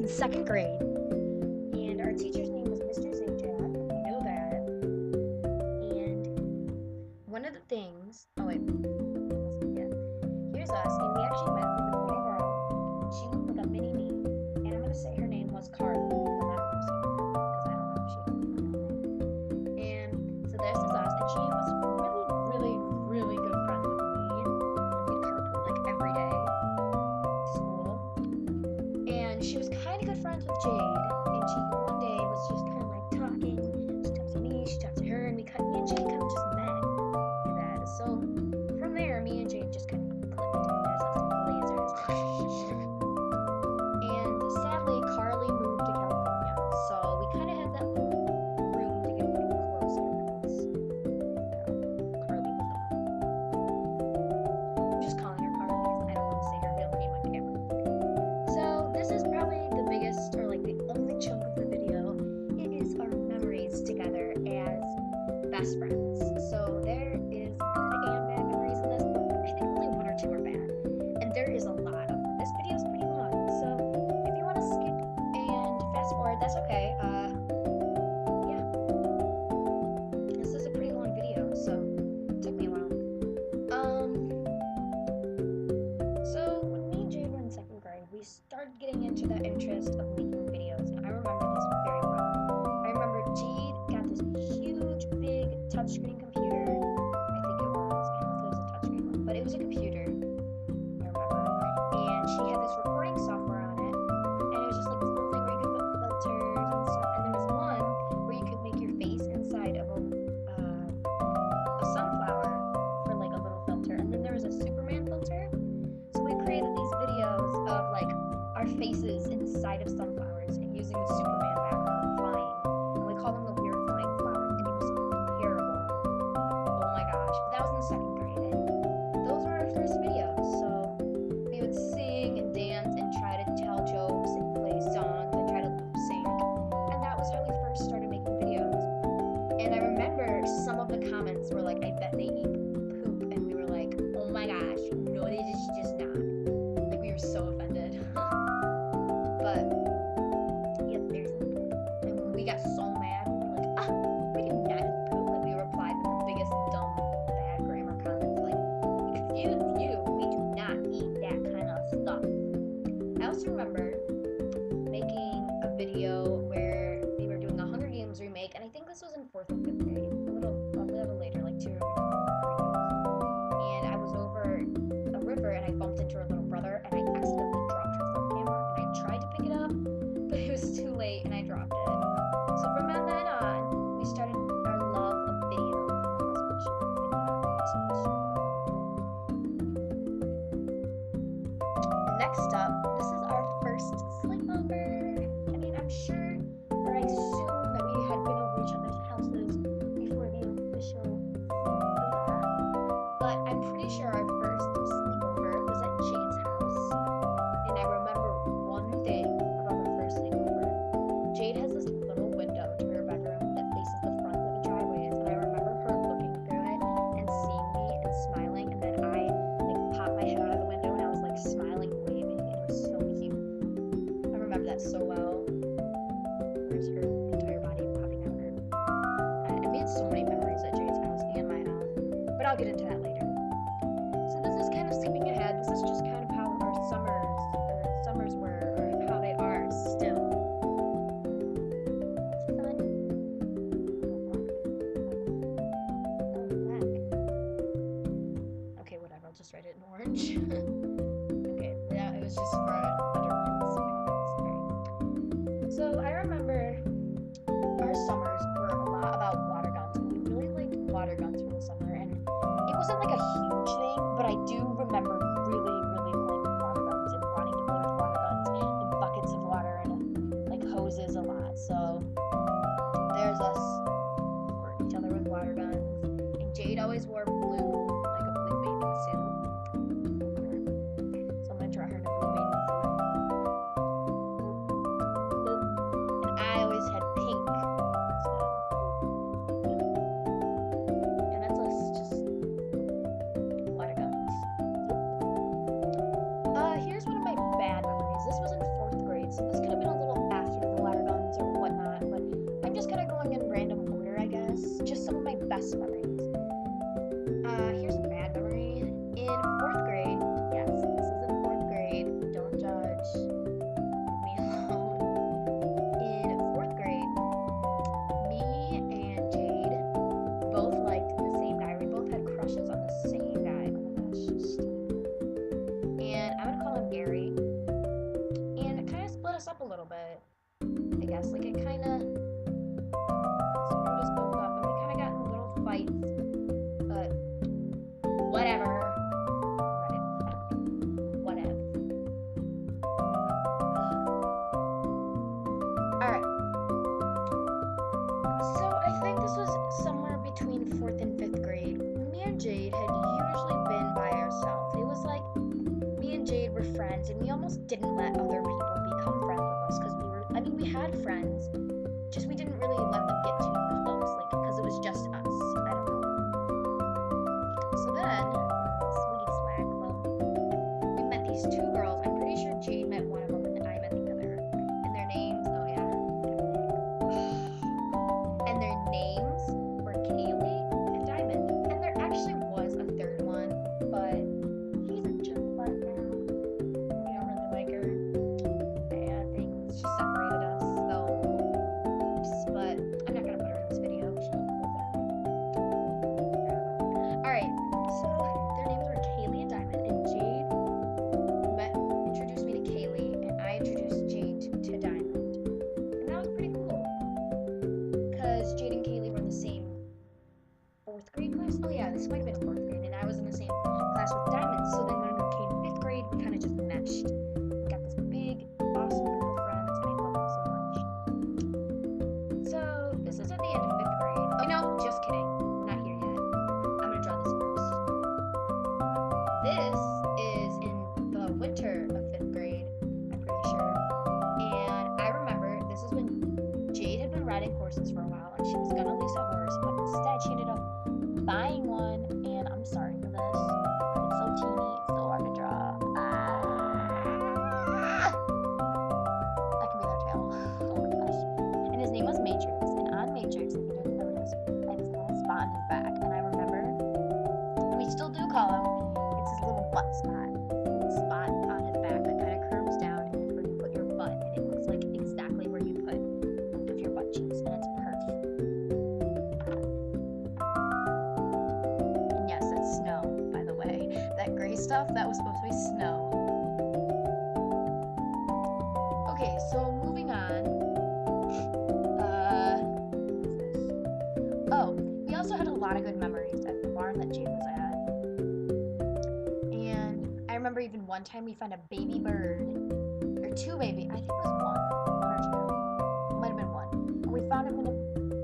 in second grade, and our teacher's name was Mr. Zajac. I know that. And one of the things, oh wait, yeah, here's us, and we actually met with a little girl. She looked like a mini me, and I'm gonna say her name was Carly, because I don't know if she knows my name. And so this is us, and she was really, really, really good friends with me. We'd carpool like every day to school. And she was kind of good friends with Jade, and she one day was just kind of like talking. She talked to me, she talked to her, and me and Jade kind of just met through that. So from there, me and Jade just kind of clicked, and there's like some lasers. And sadly, Carly moved to California, so we kind of had that room to get a little closer because, Carly was the mom. I'm just calling her Carly because I don't want to say her real name on camera. So this is probably the biggest, or like the only chunk of the video. It is our memories together as best friends. So there is good and bad memories in this, but I think only one or two are bad. And there is a lot of them. This video is pretty long, so if you want to skip and fast forward, that's okay. Yeah. This is a pretty long video, so it took me a while. So when me and Jade were in second grade, we started getting into the interest of making videos, and I remember this very well. I remember Jade got this huge, big touchscreen computer. I think it was. I don't know if it was a touchscreen one, but it was a computer. I remember. And she had this recording software on it, and it was just like this little thing where you could put filters and stuff. And there was one where you could make your face inside of a sunflower for like a little filter, and then there was a Superman filter. So we created these videos of like our faces inside of sunflowers and using the Superman background flying, and we called them the weird flying flowers, and it was terrible. Oh my gosh! But that was in the second grade, and those were our first videos. So we would sing and dance and try to tell jokes and play songs and try to lip sync, and that was how we first started making videos. And I remember some of the comments were like, "I bet they eat poop," and we were like, "Oh my gosh, no, they just not." Like we were so offended. But yep, there's the poop. And we got so mad. We were like, we do not eat poop. Like we replied with the biggest dumb bad grammar comments. Like, excuse you, we do not eat that kind of stuff. I also remember making a video where we were doing a Hunger Games remake, and I think this was in 4th or 5th grade, a little later, like 2 or 3 years. And I was over a river, and I bumped into her little brother, and I accidentally dropped her film camera, and I tried to pick it up, but it was too late, and I dropped it. So from then on, we started our love of videos, and that's what she did. Next up, this is our first sleepover. I mean, I'm sure, or I assume that we had been over each other's houses before the official sleepover. But I'm pretty sure our first sleepover was at Jade's house. And I remember one thing about our first sleepover. Jade has this little window to her bedroom that faces the front where the driveway is. And I remember her looking through it and seeing me and smiling. And then I like popped my head out of the window, and I was like smiling, waving, and it was so cute. I remember that so well. There's her entire body popping out of her. I made so many memories at Jade's house and my house, but I'll get into that later. So this is kind of skipping ahead. This is just kind of how our summers were, or how they are still. What's fun? Black. Okay, whatever. I'll just write it in orange. Okay, yeah, it was just for underlines. So I remember our summers were a lot about water guns, and we really liked water guns for the summer, and it wasn't like a huge thing, but I do remember really, really playing with water guns and wanting to play with water guns and buckets of water and like hoses a lot. So there's us squirting each other with water guns, and Jade always wore blue, like a blue bathing suit. So I'm gonna draw her in a blue bathing suit. And I always had pink. So, and that's us just water guns. Here's one of my bad memories. This was in 4th grade, so this could have been a So I think this was somewhere between 4th and 5th grade. Me and Jade had usually been by ourselves. It was like me and Jade were friends, and we almost didn't let other people become friends with us because we had friends, just we didn't really let them get too close, like, because it was just us. I don't know. So then, sweet swag club, we met these two girls. I'm pretty sure Jade met one of them and I met the other. And their names, oh yeah. And their names were Kaylee and Diamond. And there actually was a third one, but she's a jerk butt now. We don't really like her. Yeah, things just separated us, so oops, but I'm not gonna put her in this video. She looks so sad. Alright, so their names were Kaylee and Diamond, and Jade introduced me to Kaylee, and I introduced Jade to Diamond. And that was pretty cool, because Jade and Kaylee were in the same 4th grade class. Oh yeah, this might have been 4th grade, and I was in the same class with Diamond. So then when we came to 5th grade, we kind of just meshed. We got this big, awesome group of friends, and I love them so much. So this is at the end of 5th grade. Oh no, just kidding. We're not here yet. I'm gonna draw this first. This is in the winter of 5th grade, I'm pretty sure. And I remember this is when Jade had been riding horses for a while, and she was gonna lease a horse, but instead she ended up buying one. And I'm sorry for this. It's so teeny, it's so hard to draw. That can be their tail. Oh my gosh. And his name was Matrix. And on Matrix, if you didn't notice, I had this little spot on his back. And I remember, and we still do call him, it's his little butt spot. Little spot on his back that kind of curves down, and it's where you put your butt. And it looks like exactly where you put both of your butt cheeks. And it's perfect. And yes, it's snow, by the way. That gray stuff, that was supposed to be snow. Okay, so moving on. Oh, we also had a lot of good memories at the barn that Jade was at. And I remember even one time we found a baby bird, or two baby, I think it was one or two. It might have been one. And we found him in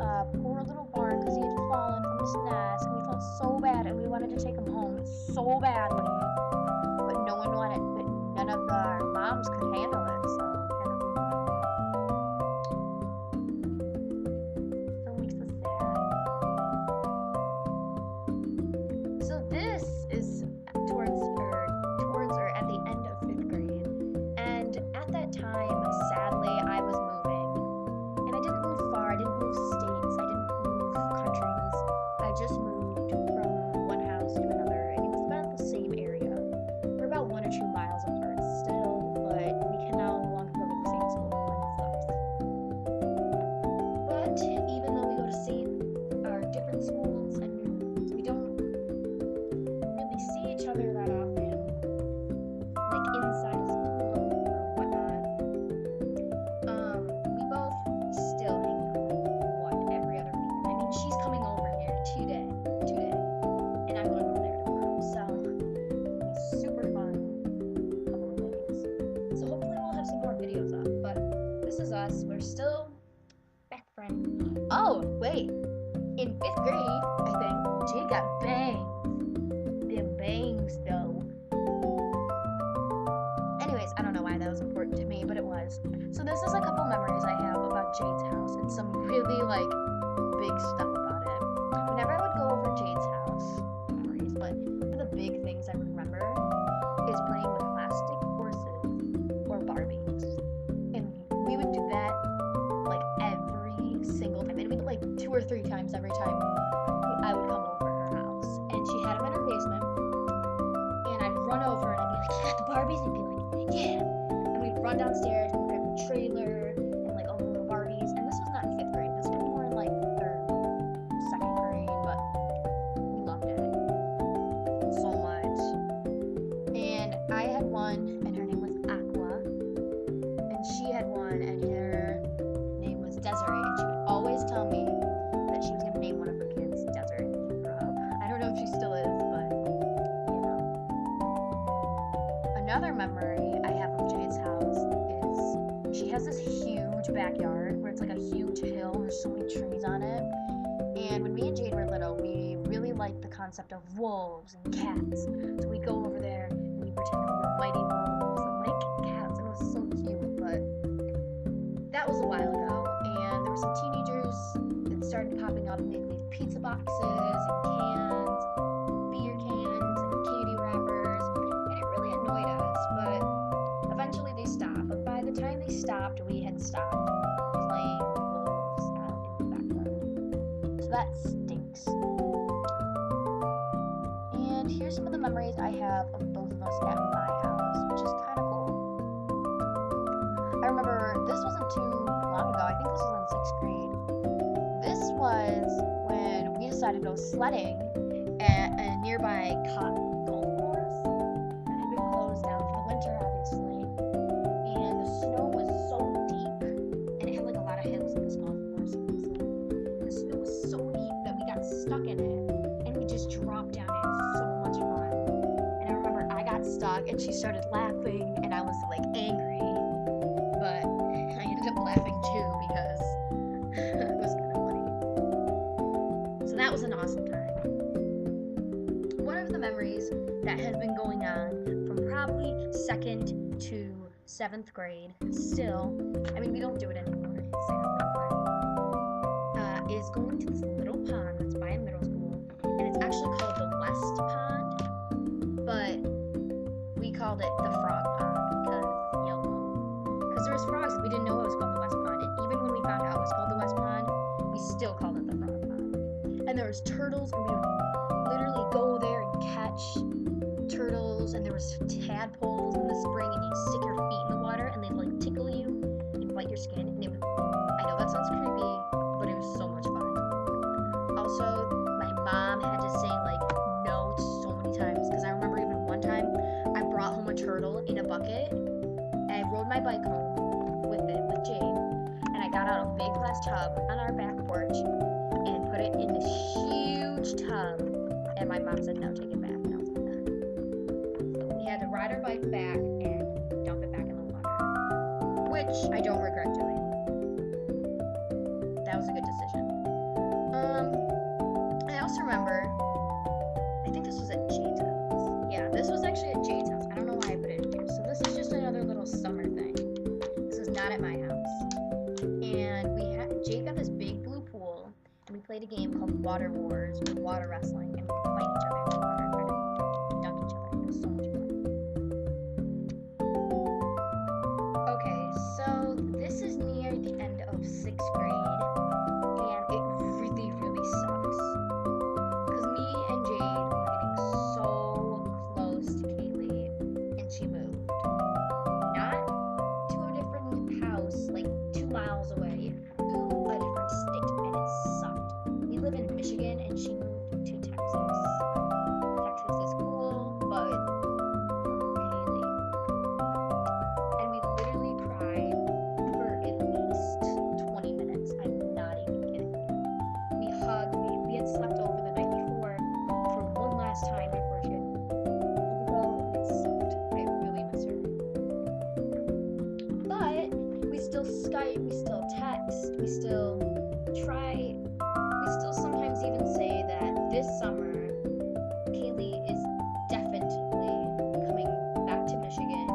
a poor little barn because he had fallen from his nest, and we felt so bad, and we wanted to take him home so badly. But no one wanted, but none of our moms could handle it, so kind of so makes us sad. So this is towards or at the end of 5th grade, and at that time, sadly, I was moving, and I didn't move far, I didn't move states, I didn't move countries, I just moved from one house to another, and it was about the same area. We're about 1 or 2 miles apart still, but we can no longer go to the same school, and it sucks. But even though we go to different schools, and we don't really see each other that often, like inside of school or whatnot, we both still hang out every other week. I mean, she's coming over here today, and I'm going over there tomorrow, so it's super fun couple of days. So hopefully we'll have some more videos up, but this is us. We're still back friends. Oh, wait. In 5th grade, I think, Jade got bangs. Them bangs, though. Anyways, I don't know why that was important to me, but it was. So this is a couple memories I have about Jade's house, and some really, like, big stuff about it. Whenever I would go over Jade's house, memories, but one of the big things I remember is playing with plastic horses or Barbies. And we would do that, like, every single time. And we'd, like, 2 or 3 times every time I would come over her house. And she had them in her basement. And I'd run over and I'd be like, yeah, the Barbies. And be like, yeah. And we'd run downstairs and grab the trailer and like all the little Barbies. And this was not in 5th grade. This was more in like 3rd, 2nd grade. But we loved it so much. And I had one, and her name was Aqua. And she had one, and her name was Desiree. And she would always tell me that she was going to name one of her kids Desiree when she grew up. I don't know if she still is, but you know. Another memory I have of Jade's house is she has this there's so many trees on it. And when me and Jade were little, we really liked the concept of wolves and cats. So we'd go over there and we'd pretend that we were mighty wolves and like cats, and it was so cute. But that was a while ago, and there were some teenagers that started popping up, and they'd leave pizza boxes and cans, beer cans, and candy wrappers, and it really annoyed us. But eventually they stopped. But by the time they stopped, we had stopped playing wolves out in the backyard. So that stinks. And here's some of the memories I have of both of us at my house, which is kind of cool. I remember this wasn't too long ago. I think this was in 6th grade. This was when we decided to go sledding at a nearby golf course that had been closed down for the winter, obviously. And the snow was so deep, and it had like a lot of hills in this golf course, obviously. And the snow was so deep that we got stuck in it, and we just dropped down. It was so much fun. And I remember I got stuck, and she started laughing, and I was like angry, but I ended up laughing too because it was kind of funny. So that was an awesome time. One of the memories that has been going on from probably 2nd to 7th grade, still, I mean, we don't do it anymore, sadly, but is going to this little pond that's by a middle school, and it's actually called the West Pond, but we called it the Frog Pond because YOLO. Because there was frogs, and we didn't know it was called the West Pond, and even when we found out it was called the West Pond, we still called it the Frog Pond. And there was turtles, and we would literally go there and catch turtles, and there was tadpoles in the spring, and you'd stick your feet in the water, and they'd like tickle you and bite your skin, and it was, I know that sounds creepy, but it was so much fun. Also, my mom had to say like no so many times, because I remember even one time I brought home a turtle in a bucket, and I rode my bike home with Jade, and I got out a big glass tub on our back porch and put it in this huge tub, and my mom said no, take it back, and I was like, so we had to ride our bike back and dump it back in the water, which I don't regret doing. That was a good decision. I also remember, I think this was at Jade's house. Yeah, this was actually at Jade's house. I don't know why I put it in here. So this is just another little summer thing. This is not at my house. And Jade got this big blue pool, and we played a game called Water Wars, or water wrestling, and we would fight each other in the water and try to dunk each other. It was so much fun. Okay, so this is near the end of 6th grade, and it really, really sucks. Because me and Jade were getting so close to Kaylee, and she moved. Not to a different house, like 2 miles away, to a different state, and it sucked. We live in Michigan, and she moved to Texas. Texas is cool, but Kaylee. And we literally cried for at least 20 minutes. I'm not even kidding you. We hugged, we had slept over the night before for one last time before she had to go. It sucked. I really miss her. But we still Skype, we still text, we still try, we still sometimes even say that this summer Kaylee is definitely coming back to Michigan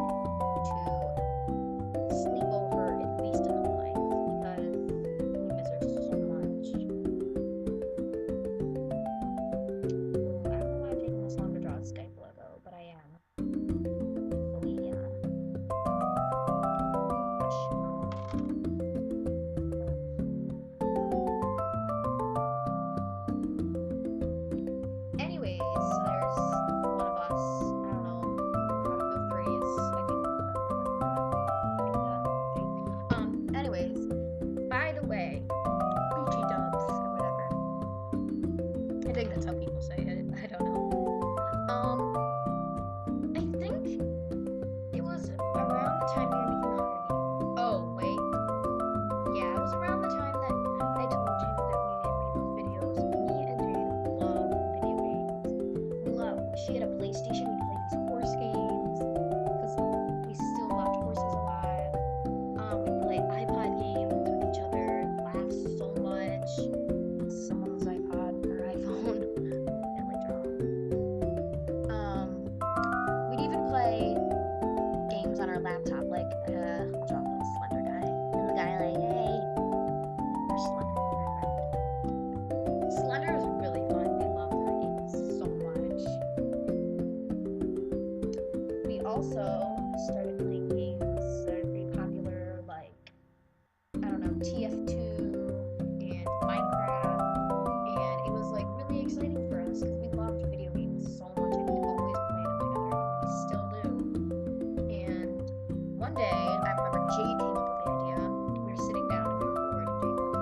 to sleep over at least a couple nights because we miss her so much. I don't know why I'm taking this long to draw a Skype logo, but I am. So yeah. someone's iPod or iPhone and like draw. We'd even play games on our laptop, like I'll draw a little slender guy, and the guy like, hey, we're slender. Slender was really fun. We loved that game so much. We also started playing games that are pretty popular, like, I don't know, TF2 and Minecraft, and it was like really exciting for us because we loved video games so much and we always played them together, and we still do. And one day, I remember Jade came up with the idea. We were sitting down and we were bored, and Jade was,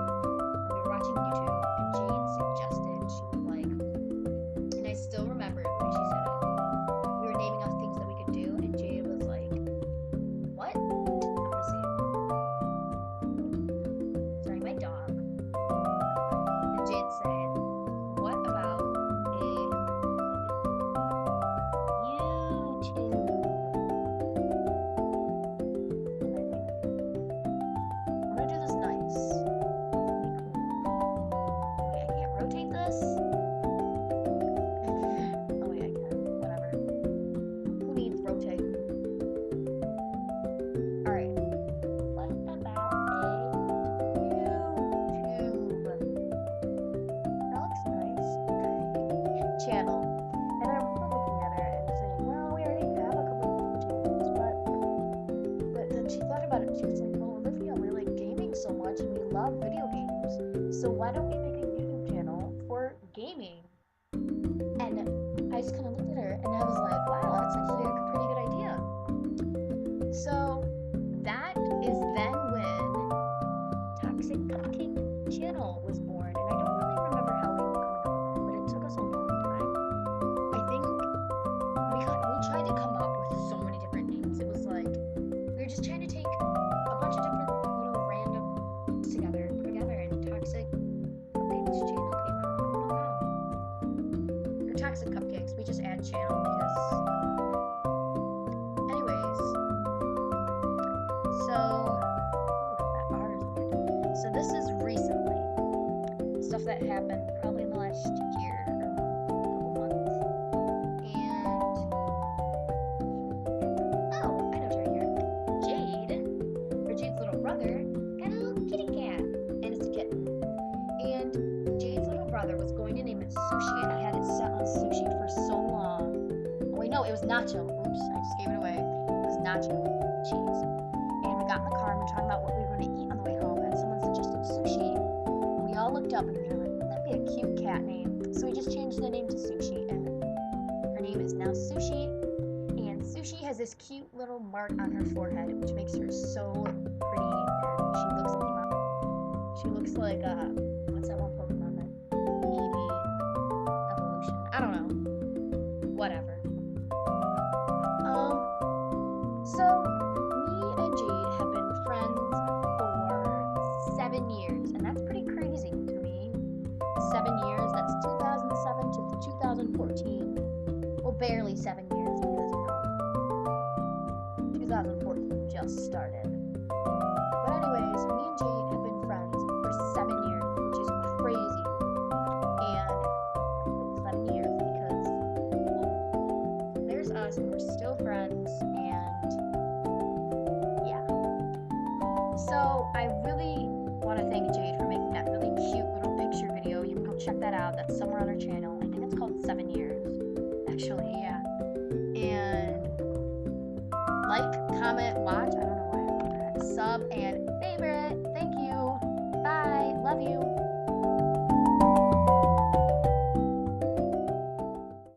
we were watching YouTube, and Jade suggested, she was like, and I still remember the way she said it. We were naming off things that we could do, and Jade was like, what? I'm gonna say it. Sorry, my dog. And Jade said, what about a YouTube? And I think, I'm gonna do this nice. Wait, I can't rotate this? Oh wait, I can. Whatever. Who needs rotate? Alright. What about a YouTube? That looks nice. Okay. Channel. And I remember looking at her and saying, well, we already have a couple of YouTube channels, but then she thought about it and she was like, well, Olivia, we like gaming so much and we love video games, so why don't we make a YouTube channel for gaming? And I just kind of looked at her and I was like, wow, that's actually a pretty good idea. So that is then when Toxic Cupcake Channel was born, and I don't really remember how we were coming up with that, but it took us a long time. I think we tried to come up with so many different names. It was like we were just trying to take a bunch of different little random together and put together, and Toxic Cupcakes Channel came out. I don't know. Or Toxic Cupcakes. We just add channel because. Anyways, so that R is weird. So this is recently stuff that happened probably in the last year or couple months. And oh, I know it's right here. Jade, or Jade's little brother, got a little kitty cat, and it's a kitten. And Jade's little brother was going to name it Sushi, and he had it set on Sushi for so long. Oh wait, no, it was Nacho. Oops, I just gave it away. It was Nacho cheese. And we got in the car and we were talking about what we were going to eat on the way home, and someone suggested Sushi. And we all looked up and we were like, wouldn't that be a cute cat name? So we just changed the name to Sushi, and her name is now Sushi. And Sushi has this cute little mark on her forehead, which makes her so pretty, and she looks like what's that one Pokemon that Eevee evolution? I don't know. Whatever. So me and Jade have been friends for 7 years, and that's pretty crazy to me. 7 years, that's 2007 to 2014. Well, barely 7 years because, 2014 just started. But anyways, me and Jade have been friends for 7 years, which is crazy. And 7 years because, well, there's us and we're still friends, and yeah. So I really want to thank Jade for making that really cute little picture video. You can go check that out. That's somewhere on her channel. I think it's called 7 Years. Actually, yeah. And like, comment, watch. I don't know why I wrote that. Sub and favorite. Thank you. Bye. Love you.